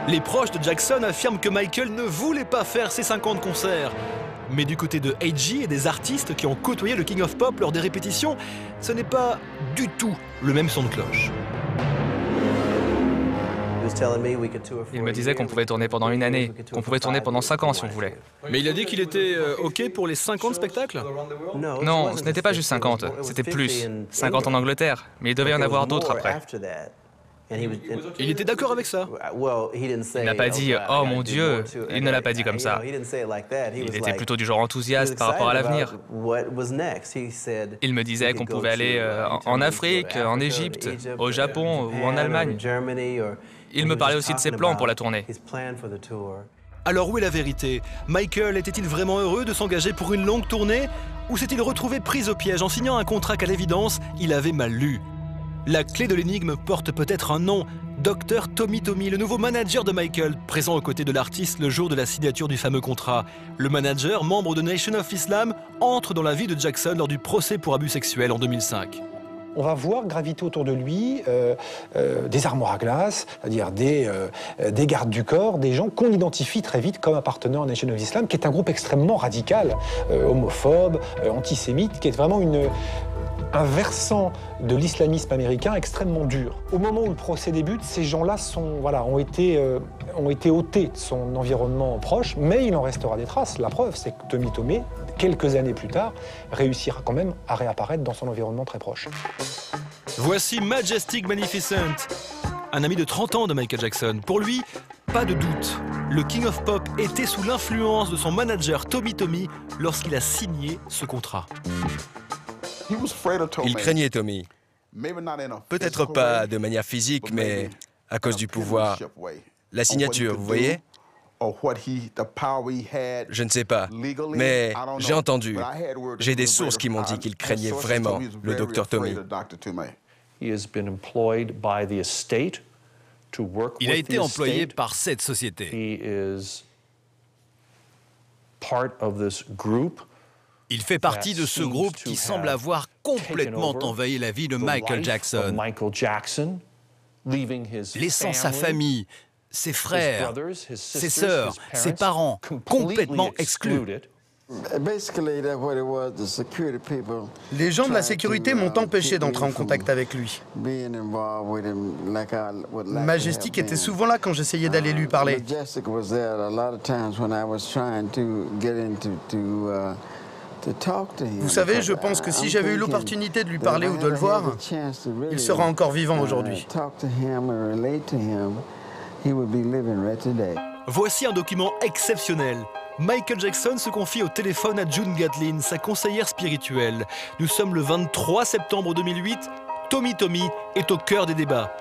Les proches de Jackson affirment que Michael ne voulait pas faire ses 50 concerts. Mais du côté de A.G. et des artistes qui ont côtoyé le King of Pop lors des répétitions, ce n'est pas du tout le même son de cloche. Il me disait qu'on pouvait tourner pendant une année, qu'on pouvait tourner pendant 5 ans si on voulait. Mais il a dit qu'il était OK pour les 50 spectacles? Non, ce n'était pas juste 50, c'était plus. 50 en Angleterre, mais il devait y en avoir d'autres après. Il était d'accord avec ça? Il n'a pas dit « Oh mon Dieu », il ne l'a pas dit comme ça. Il était plutôt du genre enthousiaste par rapport à l'avenir. Il me disait qu'on pouvait aller en Afrique, en Égypte, au Japon ou en Allemagne. Il me parlait aussi de ses plans pour la tournée. Alors où est la vérité? Michael était-il vraiment heureux de s'engager pour une longue tournée? Ou s'est-il retrouvé pris au piège en signant un contrat qu'à l'évidence, il avait mal lu? La clé de l'énigme porte peut-être un nom, Dr Tommy Tommy, le nouveau manager de Michael, présent aux côtés de l'artiste le jour de la signature du fameux contrat. Le manager, membre de Nation of Islam, entre dans la vie de Jackson lors du procès pour abus sexuels en 2005. On va voir graviter autour de lui des armoires à glace, c'est-à-dire des gardes du corps, des gens qu'on identifie très vite comme appartenant à Nation of Islam, qui est un groupe extrêmement radical, homophobe, antisémite, qui est vraiment un versant de l'islamisme américain extrêmement dur. Au moment où le procès débute, ces gens-là ont été ôtés de son environnement proche, mais il en restera des traces. La preuve, c'est que Tommy Tommy, quelques années plus tard, réussira quand même à réapparaître dans son environnement très proche. Voici Majestic Magnificent, un ami de 30 ans de Michael Jackson. Pour lui, pas de doute, le King of Pop était sous l'influence de son manager Tommy Tommy lorsqu'il a signé ce contrat. Il craignait Tommy. Peut-être pas de manière physique, mais à cause du pouvoir. La signature, vous voyez? Je ne sais pas, mais j'ai entendu. J'ai des sources qui m'ont dit qu'il craignait vraiment le Dr Tommy. Il a été employé par cette société. Il fait partie de ce groupe qui semble avoir complètement envahi la vie de Michael Jackson, laissant sa famille, ses frères, ses sœurs, ses parents complètement exclus. Les gens de la sécurité m'ont empêché d'entrer en contact avec lui. Majestic était souvent là quand j'essayais d'aller lui parler. Vous savez, je pense que si j'avais eu l'opportunité de lui parler ou de le voir, il sera encore vivant aujourd'hui. Voici un document exceptionnel. Michael Jackson se confie au téléphone à June Gatlin, sa conseillère spirituelle. Nous sommes le 23 septembre 2008. Tommy Tommy est au cœur des débats.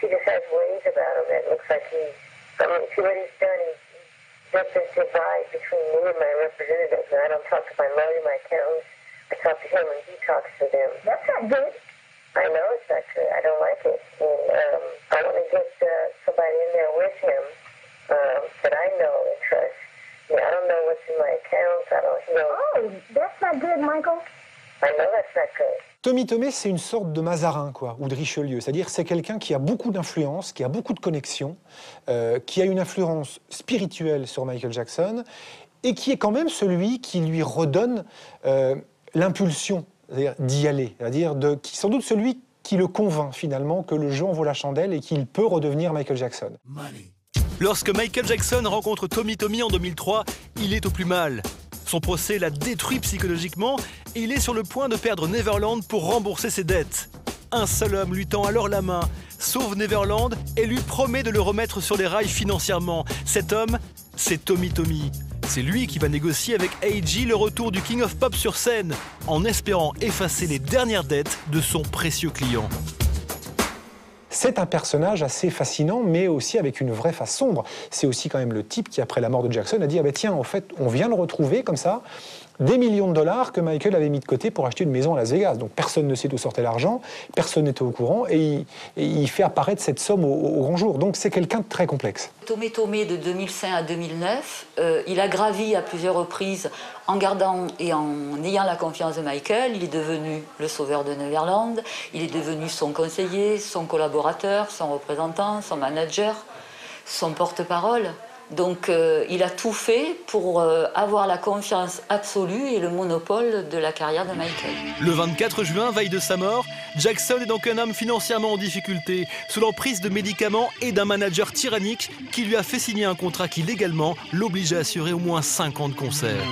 He just has ways about him that looks like see what he's done, he's jumped this divide between me and my representatives, and I don't talk to my lawyer, my accountants, I talk to him and he talks to them. That's not good. I know it's not good, I don't like it, and I want to get somebody in there with him that I know and trust. I don't know what's in my accounts, I don't know. Oh, that's not good, Michael. I know that's not good. Tommy Tommy, c'est une sorte de Mazarin, quoi, ou de Richelieu. C'est-à-dire c'est quelqu'un qui a beaucoup d'influence, qui a beaucoup de connexions, qui a une influence spirituelle sur Michael Jackson, et qui est quand même celui qui lui redonne l'impulsion d'y aller. C'est-à-dire qui sans doute celui qui le convainc finalement que le jeu en vaut la chandelle et qu'il peut redevenir Michael Jackson. Lorsque Michael Jackson rencontre Tommy Tommy en 2003, il est au plus mal. Son procès l'a détruit psychologiquement et il est sur le point de perdre Neverland pour rembourser ses dettes. Un seul homme lui tend alors la main, sauve Neverland et lui promet de le remettre sur les rails financièrement. Cet homme, c'est Tommy Tommy. C'est lui qui va négocier avec A.G. le retour du King of Pop sur scène, en espérant effacer les dernières dettes de son précieux client. C'est un personnage assez fascinant, mais aussi avec une vraie face sombre. C'est aussi quand même le type qui, après la mort de Jackson, a dit « Ah ben tiens, en fait, on vient le retrouver comme ça, des millions de dollars que Michael avait mis de côté pour acheter une maison à Las Vegas. Donc personne ne sait d'où sortait l'argent, personne n'était au courant, et il fait apparaître cette somme au grand jour. Donc c'est quelqu'un de très complexe. Tomé de 2005 à 2009, il a gravi à plusieurs reprises en gardant et en ayant la confiance de Michael. Il est devenu le sauveur de Neverland, il est devenu son conseiller, son collaborateur, son représentant, son manager, son porte-parole. Donc il a tout fait pour avoir la confiance absolue et le monopole de la carrière de Michael. Le 24 juin, veille de sa mort, Jackson est donc un homme financièrement en difficulté, sous l'emprise de médicaments et d'un manager tyrannique qui lui a fait signer un contrat qui légalement l'obligeait à assurer au moins 5 ans de concerts.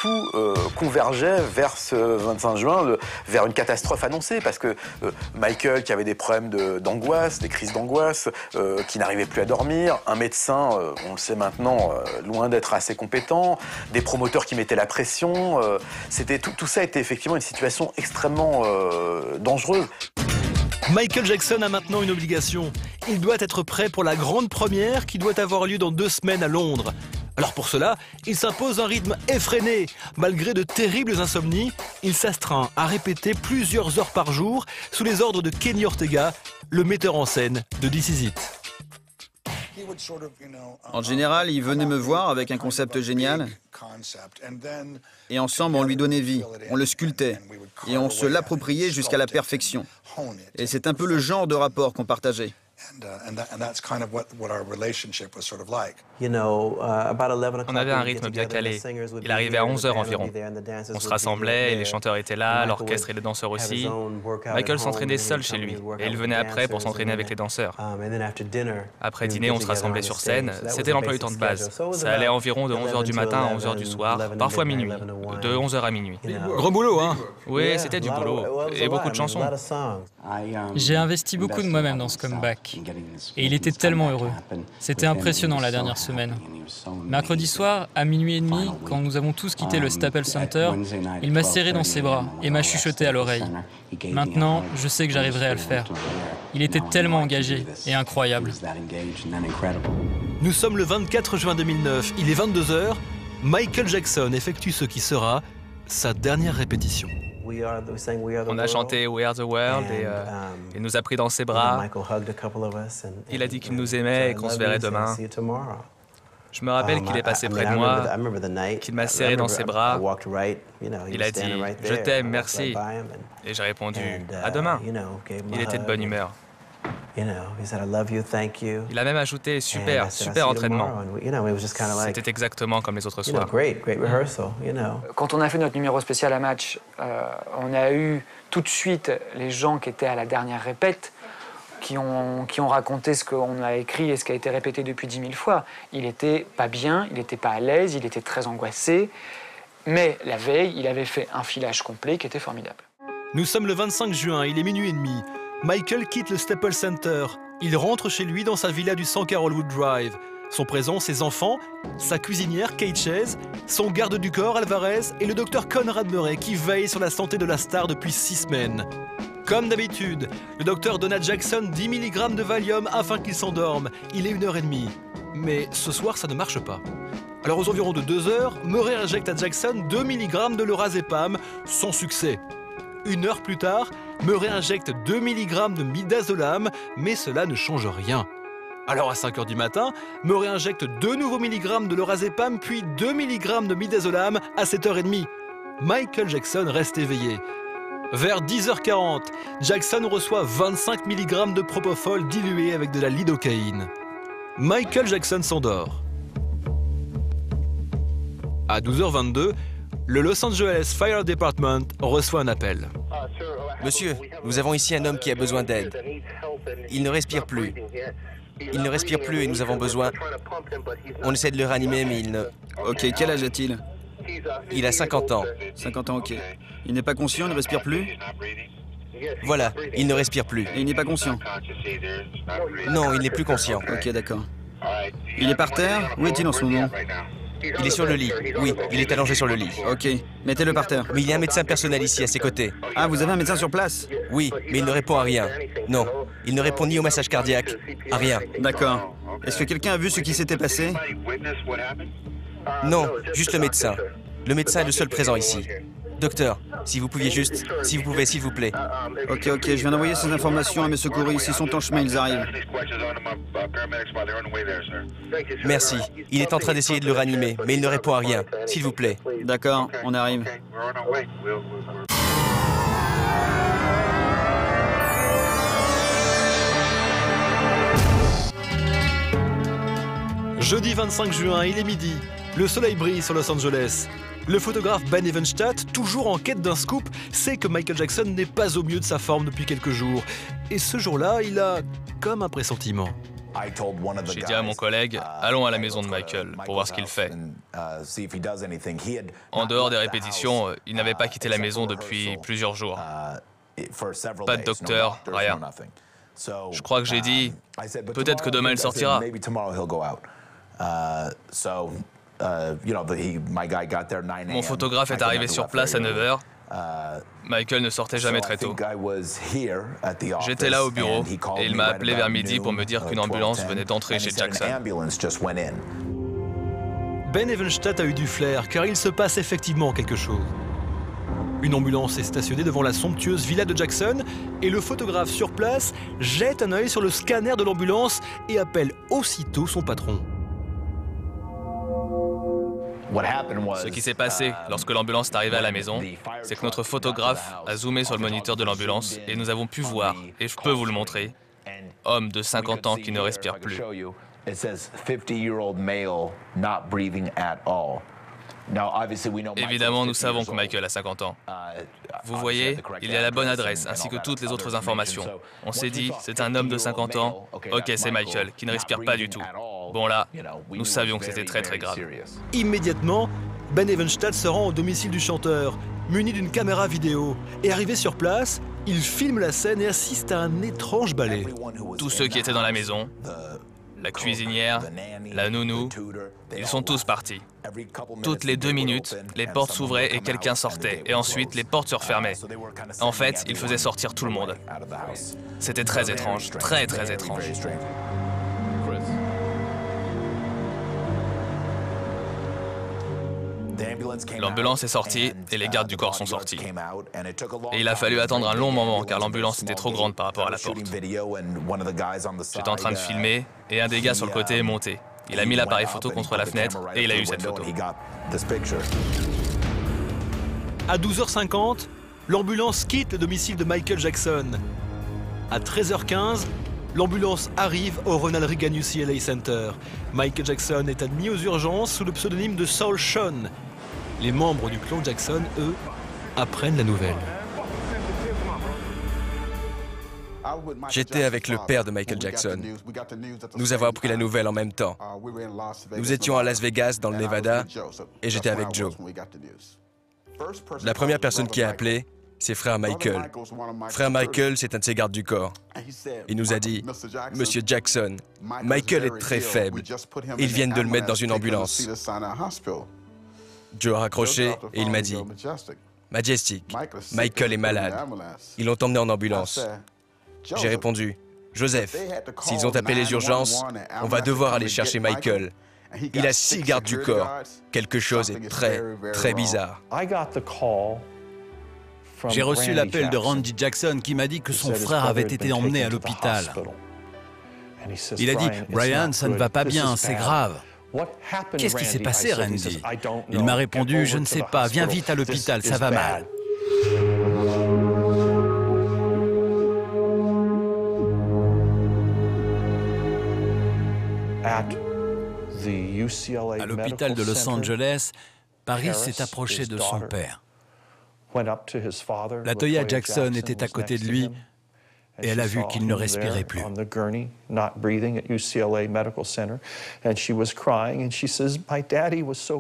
Tout convergeait vers ce 25 juin, vers une catastrophe annoncée, parce que Michael, qui avait des problèmes d'angoisse, des crises d'angoisse, qui n'arrivait plus à dormir, un médecin, on le sait maintenant, loin d'être assez compétent, des promoteurs qui mettaient la pression, tout ça était effectivement une situation extrêmement dangereuse. Michael Jackson a maintenant une obligation. Il doit être prêt pour la grande première qui doit avoir lieu dans 2 semaines à Londres. Alors pour cela, il s'impose un rythme effréné. Malgré de terribles insomnies, il s'astreint à répéter plusieurs heures par jour sous les ordres de Kenny Ortega, le metteur en scène de This Is It. En général, il venait me voir avec un concept génial et ensemble on lui donnait vie, on le sculptait et on se l'appropriait jusqu'à la perfection. Et c'est un peu le genre de rapport qu'on partageait. On avait un rythme bien calé. Il arrivait à 11h environ. On se rassemblait et les chanteurs étaient là, l'orchestre et les danseurs aussi. Michael s'entraînait seul chez lui et il venait après pour s'entraîner avec les danseurs. Après dîner, on se rassemblait sur scène. C'était l'emploi du temps de base. Ça allait environ de 11h du matin à 11h du soir, parfois minuit, de 11h à minuit. Gros boulot, hein? Oui, c'était du boulot et beaucoup de chansons. J'ai investi beaucoup de moi-même dans ce comeback. Et il était tellement heureux. C'était impressionnant la dernière semaine. Mercredi soir, à minuit et demi, quand nous avons tous quitté le Staples Center, il m'a serré dans ses bras et m'a chuchoté à l'oreille. Maintenant, je sais que j'arriverai à le faire. Il était tellement engagé et incroyable. Nous sommes le 24 juin 2009, il est 22h. Michael Jackson effectue ce qui sera sa dernière répétition. On a chanté We Are the World et il nous a pris dans ses bras. Il a dit qu'il nous aimait et qu'on se verrait demain. Je me rappelle qu'il est passé près de moi, qu'il m'a serré dans ses bras. Il a dit « Je t'aime, merci ». Et j'ai répondu « À demain ». Il était de bonne humeur. Il a même ajouté « Super entraînement ». C'était exactement comme les autres soirs. Quand on a fait notre numéro spécial à Match, on a eu tout de suite les gens qui étaient à la dernière répète, qui ont raconté ce qu'on a écrit et ce qui a été répété depuis 10 000 fois. Il n'était pas bien, il n'était pas à l'aise, il était très angoissé. Mais la veille, il avait fait un filage complet qui était formidable. Nous sommes le 25 juin, il est minuit et demi. Michael quitte le Staples Center. Il rentre chez lui dans sa villa du 100 Carolwood Drive. Sont présents ses enfants, sa cuisinière Kate Chase, son garde du corps Alvarez et le docteur Conrad Murray qui veille sur la santé de la star depuis 6 semaines. Comme d'habitude, le docteur donne à Jackson 10 mg de Valium afin qu'il s'endorme. Il est 1h30. Mais ce soir, ça ne marche pas. Alors aux environs de 2h, Murray injecte à Jackson 2 mg de lorazépam, sans succès. 1 heure plus tard, Murray injecte 2 mg de midazolam, mais cela ne change rien. Alors à 5h du matin, Murray injecte 2 nouveaux milligrammes de lorazépam, puis 2 mg de midazolam à 7h30. Michael Jackson reste éveillé. Vers 10h40, Jackson reçoit 25 mg de propofol dilué avec de la lidocaïne. Michael Jackson s'endort. À 12h22, le Los Angeles Fire Department reçoit un appel. Monsieur, nous avons ici un homme qui a besoin d'aide. Il ne respire plus. Il ne respire plus et nous avons besoin... On essaie de le réanimer, mais il ne... Ok, quel âge a-t-il? Il a 50 ans. 50 ans, ok. Il n'est pas conscient, il ne respire plus? Voilà, il ne respire plus. Et il n'est pas conscient? Non, il n'est plus conscient. Ok, d'accord. Il est par terre? Où est-il en ce moment? Il est sur le lit. Oui, il est allongé sur le lit. Ok, mettez-le par terre. Mais il y a un médecin personnel ici, à ses côtés. Ah, vous avez un médecin sur place? Oui, mais il ne répond à rien. Non, il ne répond ni au massage cardiaque, à rien. D'accord. Est-ce que quelqu'un a vu ce qui s'était passé? Non, juste le médecin. Le médecin est le seul présent ici. Docteur, si vous pouviez juste... Si vous pouvez, s'il vous plaît. Ok, je viens d'envoyer ces informations à mes secouristes. Ils sont en chemin, ils arrivent. Merci. Il est en train d'essayer de le ranimer, mais il ne répond à rien. S'il vous plaît. D'accord, on arrive. Jeudi 25 juin, il est midi. Le soleil brille sur Los Angeles. Le photographe Ben Evenstadt, toujours en quête d'un scoop, sait que Michael Jackson n'est pas au mieux de sa forme depuis quelques jours. Et ce jour-là, il a comme un pressentiment. J'ai dit à mon collègue, allons à la maison de Michael pour voir ce qu'il fait. En dehors des répétitions, il n'avait pas quitté la maison depuis plusieurs jours. Pas de docteur, rien. Je crois que j'ai dit, peut-être que demain il sortira. Mon photographe est arrivé sur place à 9h. Michael ne sortait jamais très tôt. J'étais là au bureau et il m'a appelé vers midi pour me dire qu'une ambulance venait d'entrer chez Jackson. Ben Evenstadt a eu du flair car il se passe effectivement quelque chose. Une ambulance est stationnée devant la somptueuse villa de Jackson et le photographe sur place jette un œil sur le scanner de l'ambulance et appelle aussitôt son patron. Ce qui s'est passé lorsque l'ambulance est arrivée à la maison, c'est que notre photographe a zoomé sur le moniteur de l'ambulance et nous avons pu voir, et je peux vous le montrer, homme de 50 ans qui ne respire plus. Évidemment, nous savons que Michael a 50 ans. Vous voyez, il y a la bonne adresse, ainsi que toutes les autres informations. On s'est dit, c'est un homme de 50 ans, ok, c'est Michael, qui ne respire pas du tout. Bon là, nous savions que c'était très très grave. Immédiatement, Ben Evenstadt se rend au domicile du chanteur, muni d'une caméra vidéo. Et arrivé sur place, il filme la scène et assiste à un étrange ballet. Tous ceux qui étaient dans la maison, la cuisinière, la nounou, ils sont tous partis. Toutes les 2 minutes, les portes s'ouvraient et quelqu'un sortait. Et ensuite, les portes se refermaient. En fait, ils faisaient sortir tout le monde. C'était très étrange, très très étrange. L'ambulance est sortie et les gardes du corps sont sortis. Et il a fallu attendre un long moment car l'ambulance était trop grande par rapport à la porte. J'étais en train de filmer et un des gars sur le côté est monté. Il a mis l'appareil photo contre la fenêtre et il a eu cette photo. À 12h50, l'ambulance quitte le domicile de Michael Jackson. À 13h15, l'ambulance arrive au Ronald Reagan UCLA Center. Michael Jackson est admis aux urgences sous le pseudonyme de Saul Sean. Les membres du clan Jackson, eux, apprennent la nouvelle. J'étais avec le père de Michael Jackson. Nous avons appris la nouvelle en même temps. Nous étions à Las Vegas, dans le Nevada, et j'étais avec Joe. La première personne qui a appelé, c'est frère Michael. Frère Michael, c'est un de ses gardes du corps. Il nous a dit, « Monsieur Jackson, Michael est très faible. Ils viennent de le mettre dans une ambulance. » Joe a raccroché et il m'a dit, « Majestic, Michael est malade. Ils l'ont emmené en ambulance. » J'ai répondu, « Joseph, s'ils ont appelé les urgences, on va devoir aller chercher Michael. Il a 6 gardes du corps. Quelque chose est très, très bizarre. » J'ai reçu l'appel de Randy Jackson qui m'a dit que son frère avait été emmené à l'hôpital. Il a dit « Brian, ça ne va pas bien, c'est grave. » Qu'est-ce qui s'est passé, Randy? Il m'a répondu « Je ne sais pas, viens vite à l'hôpital, ça va mal. » À l'hôpital de Los Angeles, Paris s'est approché de son père. Latoya Jackson était à côté de lui et elle a vu qu'il ne respirait plus.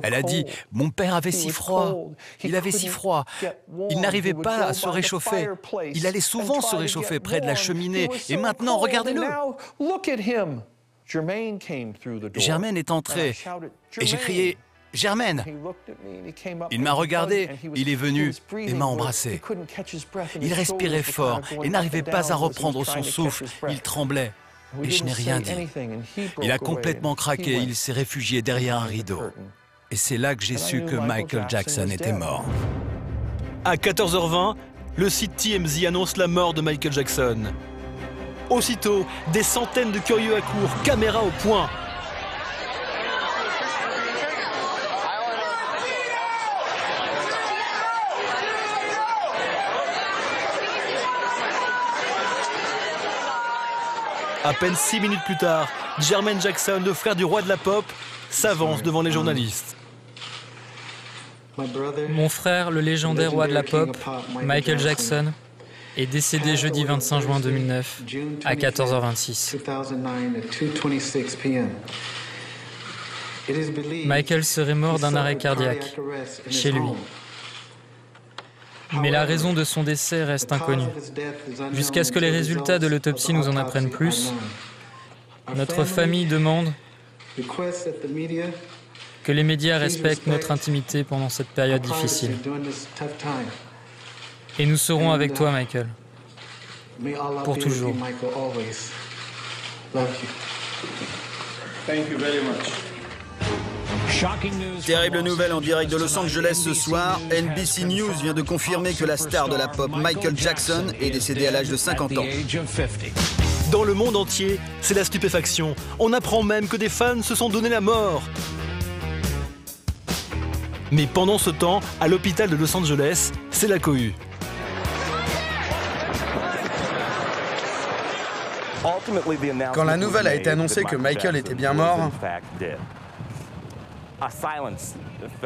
Elle a dit « Mon père avait si froid, il avait si froid, il n'arivait pas à se réchauffer, il allait souvent se réchauffer près de la cheminée et maintenant, regardez-le !» Germaine est entrée et j'ai crié « Germaine !» Il m'a regardé, il est venu et m'a embrassé. Il respirait fort et n'arrivait pas à reprendre son souffle, il tremblait et je n'ai rien dit. Il a complètement craqué, il s'est réfugié derrière un rideau. Et c'est là que j'ai su que Michael Jackson était mort. À 14h20, le site TMZ annonce la mort de Michael Jackson. Aussitôt, des centaines de curieux accourent, caméra au point. À peine 6 minutes plus tard, Jermaine Jackson, le frère du roi de la pop, s'avance devant les journalistes. Mon frère, le légendaire roi de la pop, Michael Jackson, est décédé jeudi 25 juin 2009 à 14h26. Michael serait mort d'un arrêt cardiaque chez lui. Mais la raison de son décès reste inconnue. Jusqu'à ce que les résultats de l'autopsie nous en apprennent plus, notre famille demande que les médias respectent notre intimité pendant cette période difficile. Et nous serons avec toi, Michael, pour toujours. Terrible nouvelle en direct de Los Angeles ce soir. NBC News vient de confirmer que la star de la pop Michael Jackson est décédé à l'âge de 50 ans. Dans le monde entier, c'est la stupéfaction. On apprend même que des fans se sont donné la mort. Mais pendant ce temps, à l'hôpital de Los Angeles, c'est la cohue. Quand la nouvelle a été annoncée que Michael était bien mort,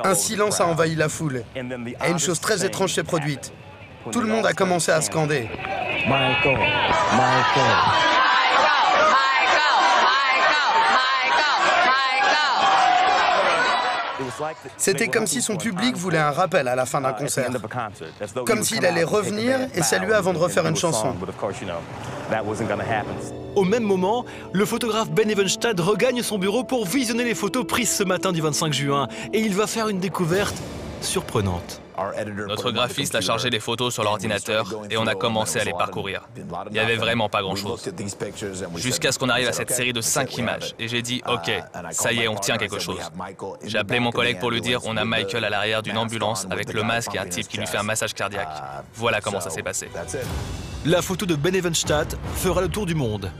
un silence a envahi la foule et une chose très étrange s'est produite. Tout le monde a commencé à scander. Michael, Michael. C'était comme si son public voulait un rappel à la fin d'un concert. Comme s'il allait revenir et saluer avant de refaire une chanson. Au même moment, le photographe Ben Evenstad regagne son bureau pour visionner les photos prises ce matin du 25 juin. Et il va faire une découverte surprenante. Notre graphiste a chargé des photos sur l'ordinateur et on a commencé à les parcourir. Il n'y avait vraiment pas grand-chose. Jusqu'à ce qu'on arrive à cette série de 5 images. Et j'ai dit, OK, ça y est, on tient quelque chose. J'ai appelé mon collègue pour lui dire, on a Michael à l'arrière d'une ambulance avec le masque et un type qui lui fait un massage cardiaque. Voilà comment ça s'est passé. La photo de Ben Evenstad fera le tour du monde.